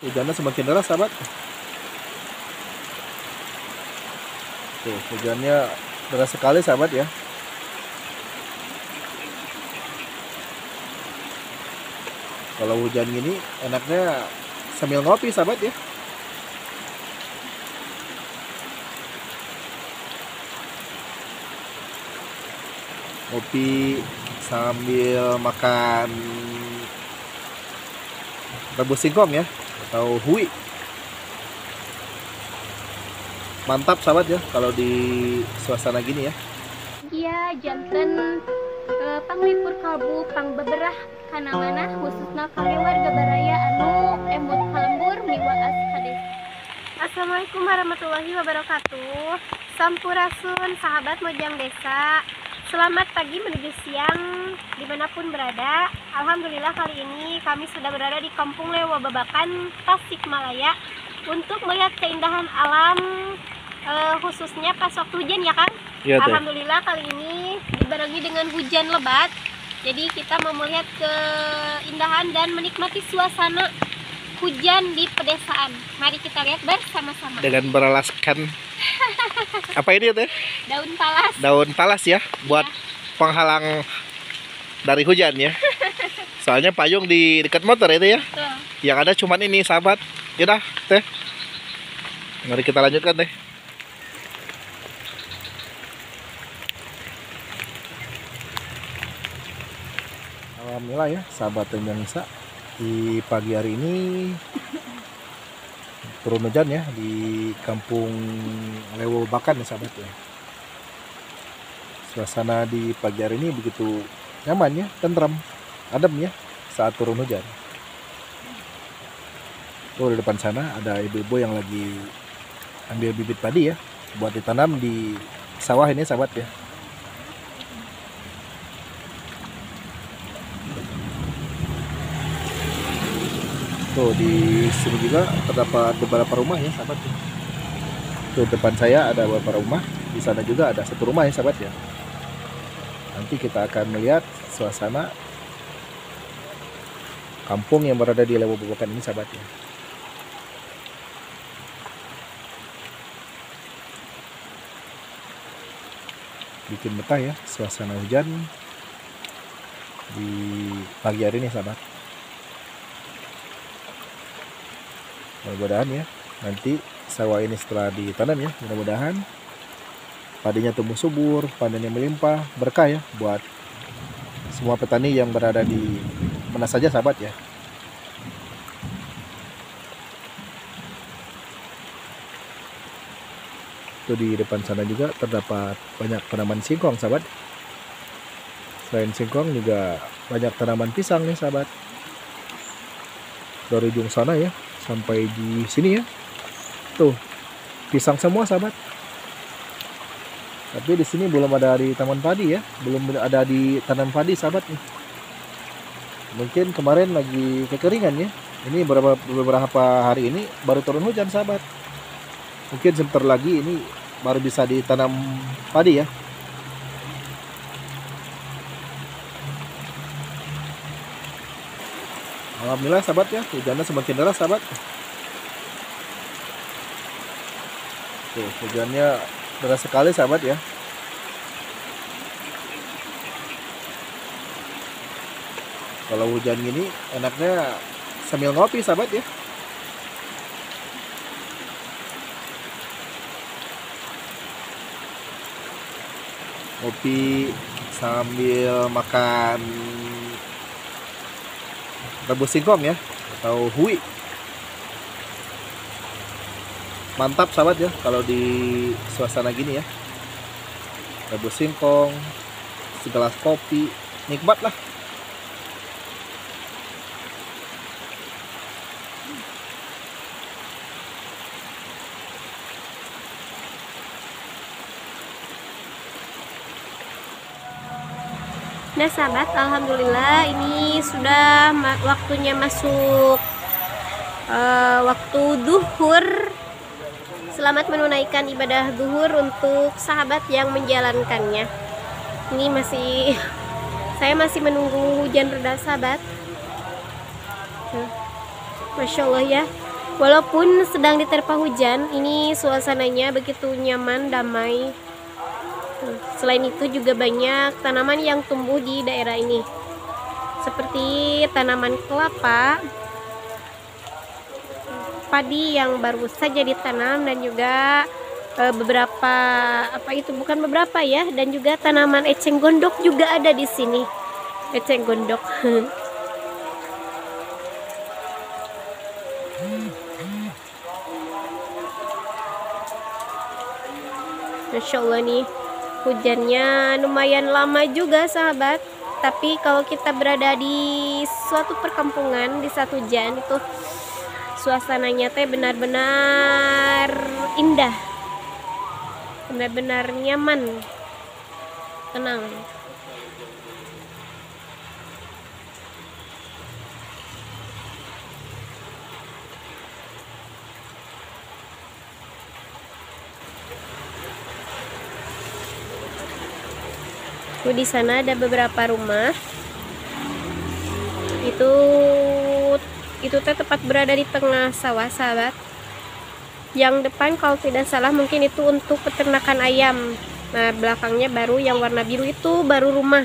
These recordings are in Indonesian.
Hujannya semakin deras, sahabat. Tuh, hujannya deras sekali, sahabat ya. Kalau hujan gini enaknya sambil ngopi, sahabat ya. Ngopi sambil makan rebus singkong ya, atau hui. Mantap, sahabat ya, kalau di suasana gini ya. Iya, janten panglipur kalbu pang beberah kana mana khususna kami warga baraya anu emut kalembur miwa hades. Assalamualaikum warahmatullahi wabarakatuh. Sampurasun sahabat Mojang Desa. Selamat pagi menuju siang dimanapun berada. Alhamdulillah kali ini kami sudah berada di Kampung Lewo Babakan, Tasikmalaya untuk melihat keindahan alam, khususnya pas waktu hujan ya Kang. Ya, Alhamdulillah kali ini dibarengi dengan hujan lebat. Jadi kita mau melihat keindahan dan menikmati suasana hujan di pedesaan. Mari kita lihat bersama-sama. Dengan beralaskan apa ini teh? Daun talas. Daun talas ya, buat penghalang dari hujan ya. Soalnya payung di dekat motor itu ya. Betul. Yang ada cuman ini, sahabat. Ya dah, teh. Mari kita lanjutkan teh. Alhamdulillah ya, sahabat Indonesia, di pagi hari ini turun hujan ya di Kampung Lewo Babakan ya, sahabat ya. Suasana di pagi hari ini begitu nyaman ya, tentram, adem ya saat turun hujan. Tuh di depan sana ada ibu-ibu yang lagi ambil bibit padi ya, buat ditanam di sawah ini, sahabat ya. Tuh di sini juga terdapat beberapa rumah ya, sahabat. Tuh depan saya ada beberapa rumah, di sana juga ada satu rumah ya, sahabat ya. Nanti kita akan melihat suasana kampung yang berada di Lewo Babakan ini, sahabat ya. Bikin betah ya suasana hujan di pagi hari ini, sahabat. Mudah-mudahan ya nanti sawah ini setelah ditanam ya, mudah-mudahan padinya tumbuh subur, panennya melimpah, berkah ya buat semua petani yang berada di mana saja, sahabat ya. Itu di depan sana juga terdapat banyak tanaman singkong, sahabat. Selain singkong juga banyak tanaman pisang nih, sahabat. Dari ujung sana ya sampai di sini ya, tuh pisang semua, sahabat. Tapi di sini belum ada di taman padi ya, belum ada di tanam padi, sahabat. Mungkin kemarin lagi kekeringan ya. Ini beberapa hari ini baru turun hujan, sahabat. Mungkin sebentar lagi ini baru bisa ditanam padi ya. Alhamdulillah, sahabat ya, hujannya semakin deras, sahabat. Tuh, hujannya deras sekali, sahabat ya. Kalau hujan gini enaknya sambil ngopi, sahabat ya. Ngopi sambil makan rebus singkong ya, atau hui. Mantap, sahabat ya, kalau di suasana gini ya. Rebus singkong, segelas kopi, nikmat lah. Nah sahabat, alhamdulillah ini sudah waktunya masuk waktu duhur. Selamat menunaikan ibadah duhur untuk sahabat yang menjalankannya. Ini saya masih menunggu hujan reda, sahabat. Masya Allah ya, Walaupun sedang diterpa hujan, ini suasananya begitu nyaman, damai. Selain itu juga banyak tanaman yang tumbuh di daerah ini, seperti tanaman kelapa, padi yang baru saja ditanam, dan juga beberapa bukan beberapa ya, dan juga tanaman eceng gondok juga ada di sini. Eceng gondok. Masya Allah nih, hujannya lumayan lama juga sahabat. Tapi kalau kita berada di suatu perkampungan di saat hujan, itu suasananya teh benar-benar indah, benar-benar nyaman, tenang. Di sana ada beberapa rumah. Itu teh tepat berada di tengah sawah sahabat. Yang depan kalau tidak salah mungkin itu untuk peternakan ayam. Nah, belakangnya baru yang warna biru itu baru rumah.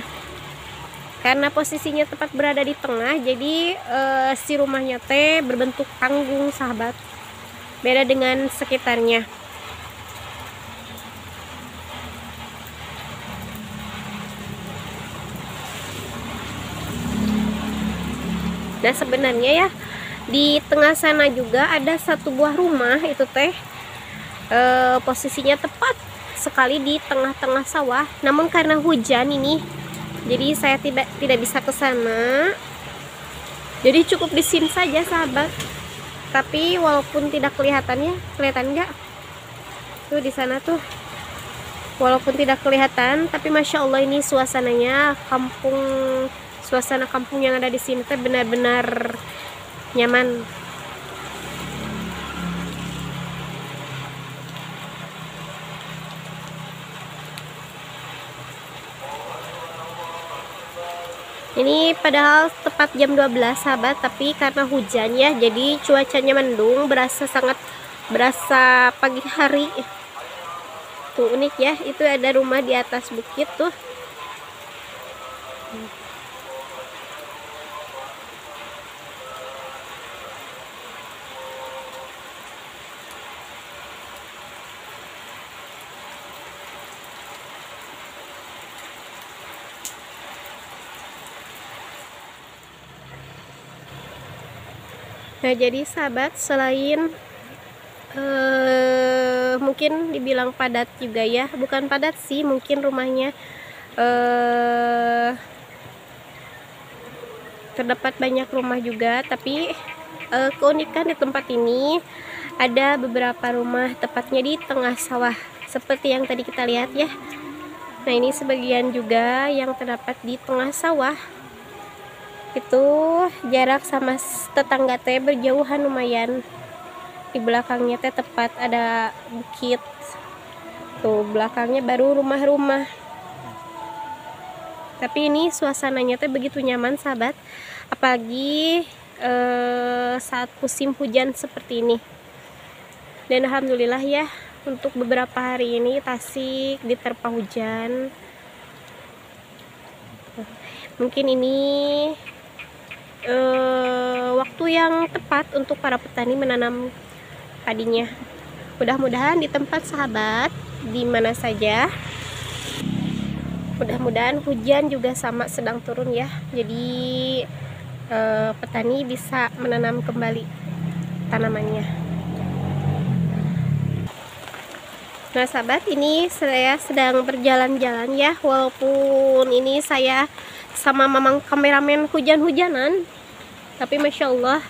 Karena posisinya tepat berada di tengah, jadi si rumahnya teh berbentuk panggung sahabat. Beda dengan sekitarnya. Nah, sebenarnya ya di tengah sana juga ada satu buah rumah, itu teh posisinya tepat sekali di tengah-tengah sawah. Namun karena hujan ini, jadi saya tidak bisa ke sana. Jadi cukup di sini saja sahabat. Tapi walaupun tidak kelihatan nggak? Tuh di sana tuh. Walaupun tidak kelihatan, tapi masya Allah ini suasananya suasana kampung yang ada di sini teh benar-benar nyaman. Ini padahal tepat jam 12 sahabat, tapi karena hujan ya, jadi cuacanya mendung, berasa pagi hari. Tuh unik ya, itu ada rumah di atas bukit tuh. Nah, jadi sahabat, selain mungkin dibilang padat juga ya, bukan padat sih, mungkin rumahnya terdapat banyak rumah juga, tapi keunikan di tempat ini ada beberapa rumah tepatnya di tengah sawah seperti yang tadi kita lihat ya. Nah, ini sebagian juga yang terdapat di tengah sawah. Itu jarak sama tetangga teh berjauhan lumayan. Di belakangnya teh tepat ada bukit. Tuh belakangnya baru rumah-rumah. Tapi ini suasananya teh begitu nyaman sahabat, apalagi saat musim hujan seperti ini. Dan alhamdulillah ya, untuk beberapa hari ini Tasik diterpa hujan. Mungkin ini waktu yang tepat untuk para petani menanam padinya. Mudah-mudahan di tempat sahabat di mana saja, mudah-mudahan hujan juga sama sedang turun ya, jadi petani bisa menanam kembali tanamannya. Nah sahabat, ini saya sedang berjalan-jalan ya, walaupun ini saya sama mamang kameramen hujan-hujanan, tapi masya Allah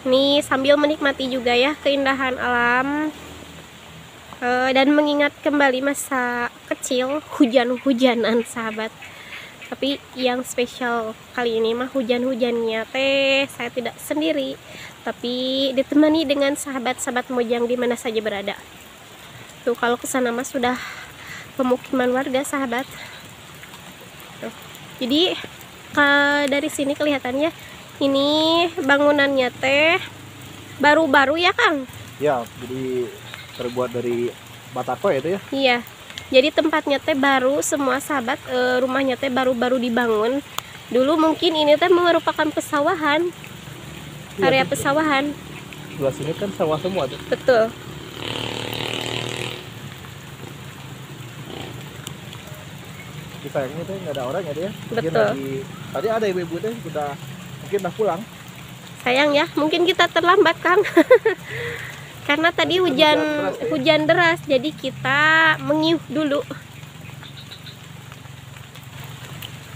ini sambil menikmati juga ya keindahan alam, dan mengingat kembali masa kecil hujan-hujanan sahabat. Tapi yang spesial kali ini mah hujan-hujannya teh saya tidak sendiri, tapi ditemani dengan sahabat-sahabat mojang di mana saja berada. Tuh kalau ke sana mah sudah pemukiman warga sahabat. Tuh. Jadi dari sini kelihatannya ini bangunannya teh baru-baru ya Kang? Ya, jadi terbuat dari batako ya itu ya. Iya. Jadi tempatnya teh baru semua sahabat, rumahnya teh baru-baru dibangun. Dulu mungkin ini teh merupakan pesawahan, Iya, area tuh. pesawahan. Sebelah sini kan sawah semua tuh. Betul. Tapi sayangnya tuh nggak ada orang ya dia. Mungkin Betul. tadi ada ibu-ibu tuh mungkin udah pulang. Sayang ya, mungkin kita terlambat Kang. Karena tadi hujan deras, jadi kita mengiuh dulu.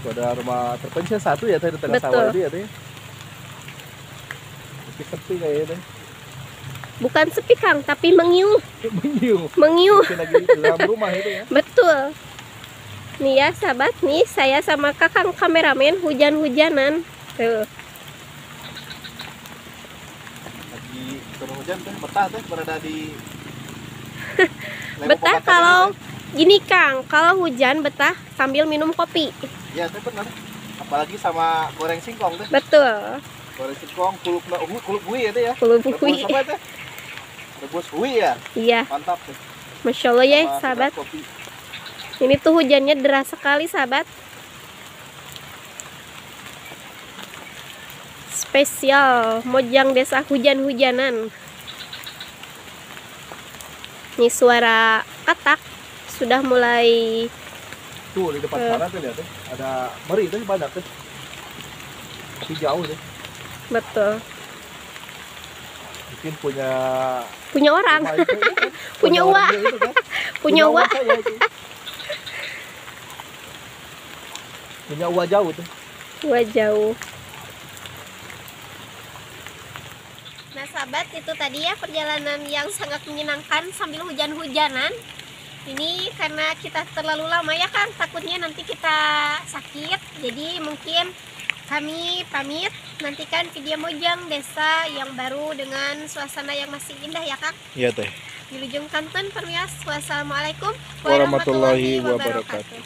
Itu ada rumah terpencil satu ya tadi di tengah Betul. sawah itu ya tuh. Tapi sepi kayaknya tuh. Bukan sepi Kang, tapi mengiuh. Menyiu. Mengiuh. Mungkin lagi di dalam rumah itu ya. Betul. Nih ya sahabat, nih saya sama Kakang kameramen hujan-hujanan. Tuh. Lagi turun hujan tuh betah tuh berada di Betah kalau gini Kang, kalau hujan betah sambil minum kopi. ya tuh benar. Apalagi sama goreng singkong tuh. Betul. Goreng singkong, kuluk bui ya tuh ya. Kuluk Rebus bui. apa tuh? Rebus bui ya. Iya, Mantap tuh. Masya Allah ya Sama sahabat. segelas kopi. Ini tuh hujannya deras sekali sahabat. Spesial Mojang Desa hujan-hujanan. Ini suara katak sudah mulai Tuh di depan sana tuh lihat tuh. Ada meri tuh banyak tuh. Tapi jauh tuh. betul. Mungkin punya Orang rumah itu, kan? Punya orang uang. dia itu, kan? punya uang. saya itu. Punya uang jauh tuh. Wah jauh. Nah sahabat, itu tadi ya perjalanan yang sangat menyenangkan sambil hujan-hujanan. Ini karena kita terlalu lama ya kan, takutnya nanti kita sakit. Jadi mungkin kami pamit, nantikan video Mojang Desa yang baru dengan suasana yang masih indah ya Kang. Iya teh. Wilujeng Kantun permias. Wassalamualaikum Warahmatullahi wabarakatuh.